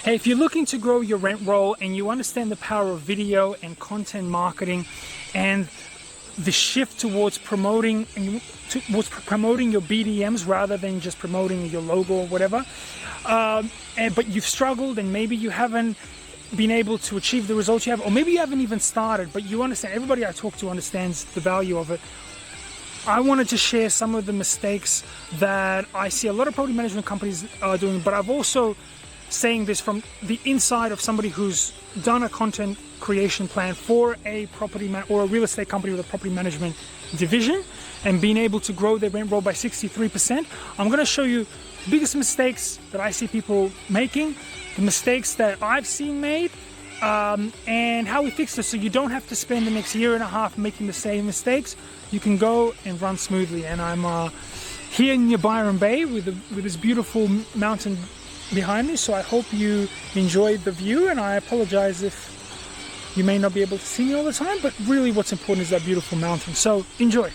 Hey, if you're looking to grow your rent roll and you understand the power of video and content marketing and the shift towards promoting your BDMs rather than just promoting your logo or whatever, but you've struggled and maybe you haven't been able to achieve the results you have, or maybe you haven't even started, but you understand, everybody I talk to understands the value of it. I wanted to share some of the mistakes that I see a lot of property management companies are doing, but I've also saying this from the inside of somebody who's done a content creation plan for a property or a real estate company with a property management division and being able to grow their rent roll by 63%. I'm going to show you the biggest mistakes that I see people making, the mistakes that I've seen made, and how we fix this so you don't have to spend the next year and a half making the same mistakes. You can go and run smoothly. And I'm here near Byron Bay with this beautiful mountain behind me, so I hope you enjoyed the view, and I apologize if you may not be able to see me all the time, but really what's important is that beautiful mountain, so enjoy.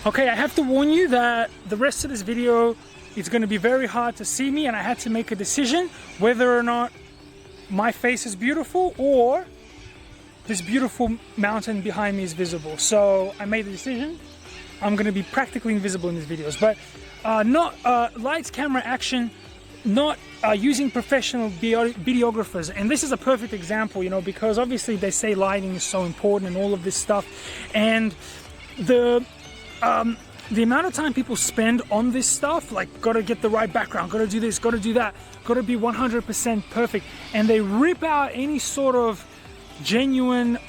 Okay, I have to warn you that the rest of this video is going to be very hard to see me, and I had to make a decision whether or not my face is beautiful or this beautiful mountain behind me is visible. So I made the decision. I'm going to be practically invisible in these videos, but not lights, camera, action, not using professional videographers. And this is a perfect example, you know, because obviously they say lighting is so important and all of this stuff, and the amount of time people spend on this stuff, like gotta get the right background, gotta do this, gotta do that, gotta be 100% perfect, and they rip out any sort of genuine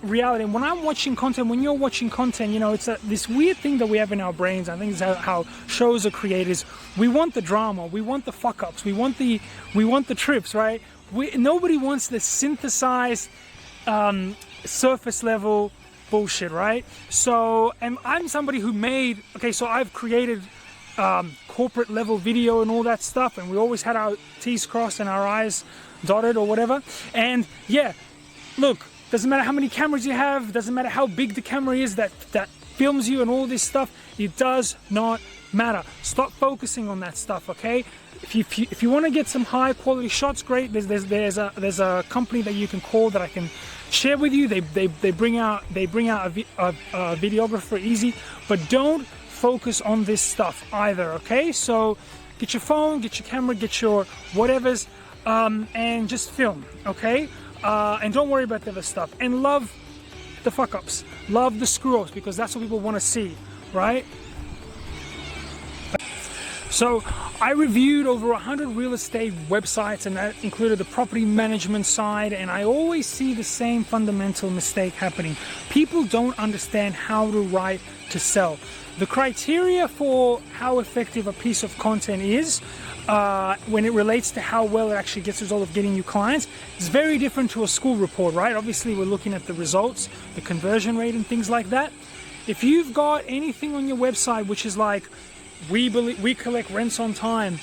reality. And when I'm watching content, when you're watching content, you know, it's this weird thing that we have in our brains. I think it's how shows are created. We want the drama, we want the fuck ups, we want the trips, right? Nobody wants the synthesized surface level bullshit, right? So, and I'm somebody who made, okay, so I've created corporate level video and all that stuff, and we always had our T's crossed and our I's dotted or whatever. And yeah, look, doesn't matter how many cameras you have, doesn't matter how big the camera is that films you and all this stuff, it does not matter. Stop focusing on that stuff, okay? If you want to get some high quality shots, great. There's a company that you can call that I can share with you. They bring out a videographer easy, but don't focus on this stuff either, okay? So get your phone, get your camera, get your whatevers, and just film, okay? And don't worry about the other stuff, and love the fuck ups, love the screw ups, because that's what people want to see, right? So I reviewed over 100 real estate websites, and that included the property management side, and I always see the same fundamental mistake happening. People don't understand how to write to sell. The criteria for how effective a piece of content is when it relates to how well it actually gets the result of getting you clients is very different to a school report, right? Obviously we're looking at the results, the conversion rate and things like that. If you've got anything on your website which is like, we collect rents on time,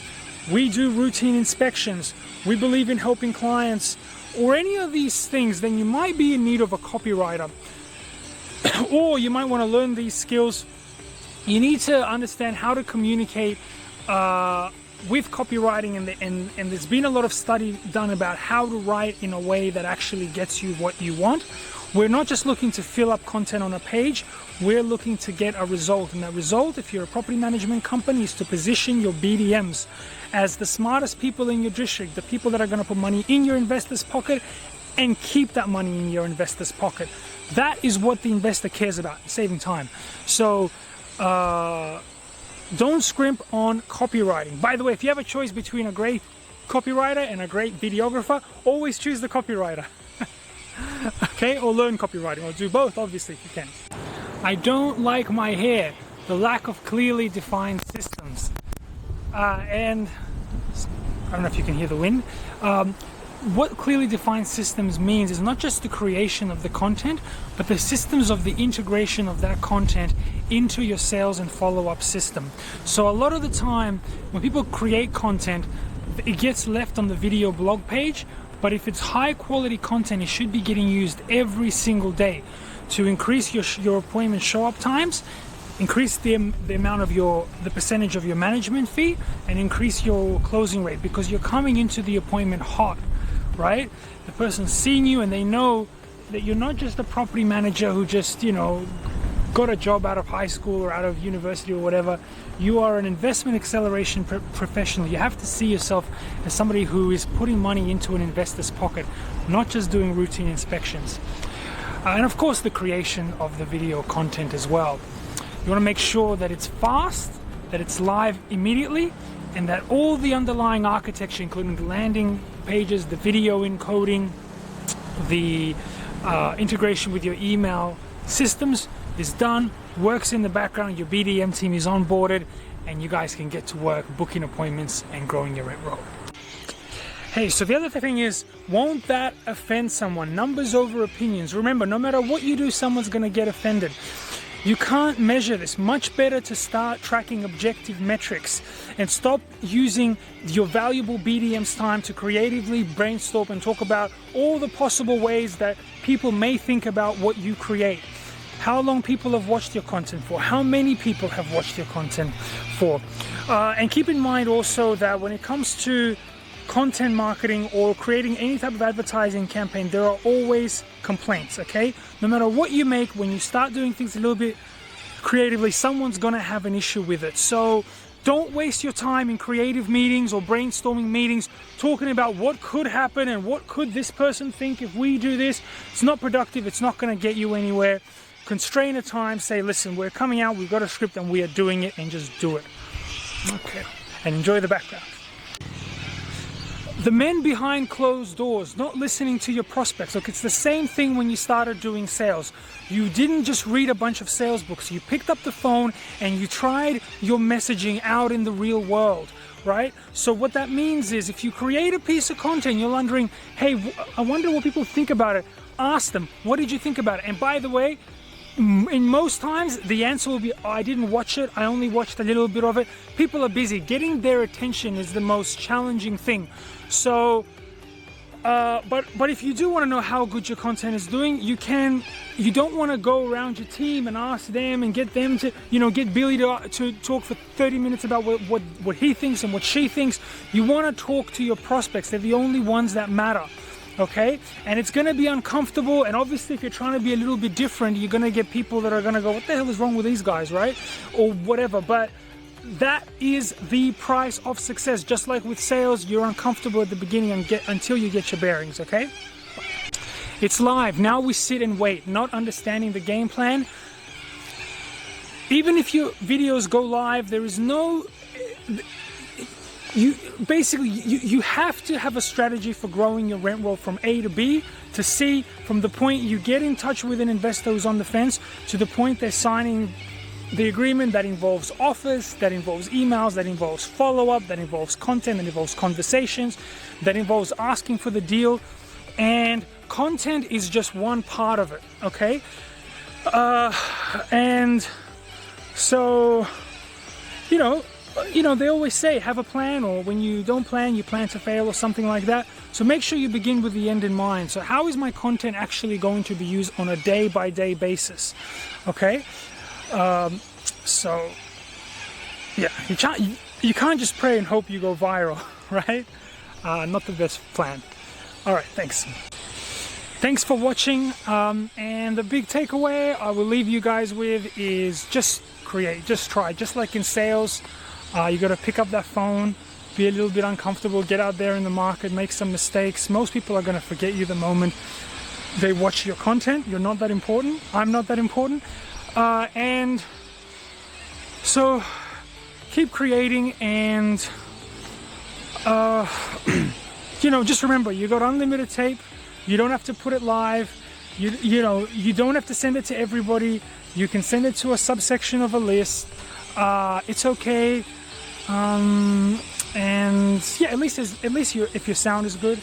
we do routine inspections, we believe in helping clients, or any of these things, then you might be in need of a copywriter. Or you might want to learn these skills. You need to understand how to communicate with copywriting, and there's been a lot of study done about how to write in a way that actually gets you what you want. We're not just looking to fill up content on a page, we're looking to get a result. And that result, if you're a property management company, is to position your BDMs as the smartest people in your district, the people that are going to put money in your investor's pocket and keep that money in your investor's pocket. That is what the investor cares about, saving time. So don't scrimp on copywriting. By the way, if you have a choice between a great copywriter and a great videographer, always choose the copywriter. Okay, or learn copywriting, or do both, obviously, if you can. I don't like my hair, the lack of clearly defined systems. And I don't know if you can hear the wind. What clearly defined systems means is not just the creation of the content, but the systems of the integration of that content into your sales and follow-up system. So a lot of the time when people create content, it gets left on the video blog page, but if it's high quality content, it should be getting used every single day to increase your appointment show up times, increase the amount of the percentage of your management fee and increase your closing rate, because you're coming into the appointment hot, right? The person's seen you and they know that you're not just a property manager who just, you know, got a job out of high school or out of university or whatever. You are an investment acceleration professional. You have to see yourself as somebody who is putting money into an investor's pocket, not just doing routine inspections. And of course, the creation of the video content as well. You want to make sure that it's fast, that it's live immediately, and that all the underlying architecture, including the landing pages, the video encoding, the integration with your email systems is done, works in the background, your BDM team is onboarded, and you guys can get to work booking appointments and growing your rent roll. Hey, so the other thing is, won't that offend someone? Numbers over opinions. Remember, no matter what you do, someone's going to get offended. You can't measure this. Much better to start tracking objective metrics and stop using your valuable BDM's time to creatively brainstorm and talk about all the possible ways that people may think about what you create. How long people have watched your content for, how many people have watched your content for. And keep in mind also that when it comes to content marketing or creating any type of advertising campaign, there are always complaints, okay? No matter what you make, when you start doing things a little bit creatively, someone's gonna have an issue with it. So don't waste your time in creative meetings or brainstorming meetings talking about what could happen and what could this person think if we do this. It's not productive, it's not gonna get you anywhere. Constrain a time, say, listen, we're coming out, we've got a script and we are doing it, and just do it. Okay, and enjoy the background. The men behind closed doors, not listening to your prospects. Look, it's the same thing when you started doing sales. You didn't just read a bunch of sales books. You picked up the phone and you tried your messaging out in the real world, right? So what that means is if you create a piece of content, you're wondering, hey, I wonder what people think about it. Ask them, what did you think about it? And by the way, in most times the answer will be, oh, I didn't watch it, I only watched a little bit of it. People are busy. Getting their attention is the most challenging thing. So but if you do want to know how good your content is doing, you don't want to go around your team and ask them and get them to, you know, get Billy to talk for 30 minutes about what he thinks and what she thinks. You want to talk to your prospects. They're the only ones that matter. Okay, and it's going to be uncomfortable, and obviously if you're trying to be a little bit different, you're going to get people that are going to go, what the hell is wrong with these guys, right? Or whatever. But that is the price of success. Just like with sales, you're uncomfortable at the beginning until you get your bearings. Okay, it's live. Now we sit and wait, not understanding the game plan. Even if your videos go live, there is no... You have to have a strategy for growing your rent roll from A to B to C, from the point you get in touch with an investor who's on the fence to the point they're signing the agreement. That involves offers, that involves emails, that involves follow-up, that involves content, that involves conversations, that involves asking for the deal. And content is just one part of it, okay? And so, you know, they always say have a plan, or when you don't plan, you plan to fail, or something like that. So make sure you begin with the end in mind. So how is my content actually going to be used on a day-by-day basis? Okay, so yeah, you can't just pray and hope you go viral, right? Not the best plan. All right, thanks for watching, and the big takeaway I will leave you guys with is just create, just try. Just like in sales, you got to pick up that phone, be a little bit uncomfortable, get out there in the market, make some mistakes. Most people are going to forget you the moment they watch your content. You're not that important. I'm not that important. And so keep creating, and just remember, you got unlimited tape. You don't have to put it live. You don't have to send it to everybody. You can send it to a subsection of a list. It's okay. And yeah, at least if your sound is good,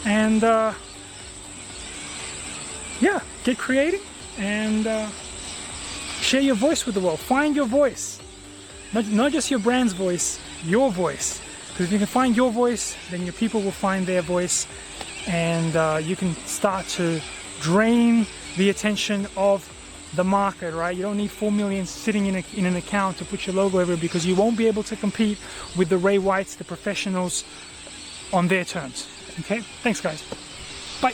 and yeah, get creating and share your voice with the world. Find your voice, not just your brand's voice, your voice. Because if you can find your voice, then your people will find their voice, and you can start to drain the attention of the market, right? You don't need 4 million sitting in an account to put your logo everywhere, because you won't be able to compete with the Ray Whites, the professionals, on their terms. Okay, thanks guys. Bye.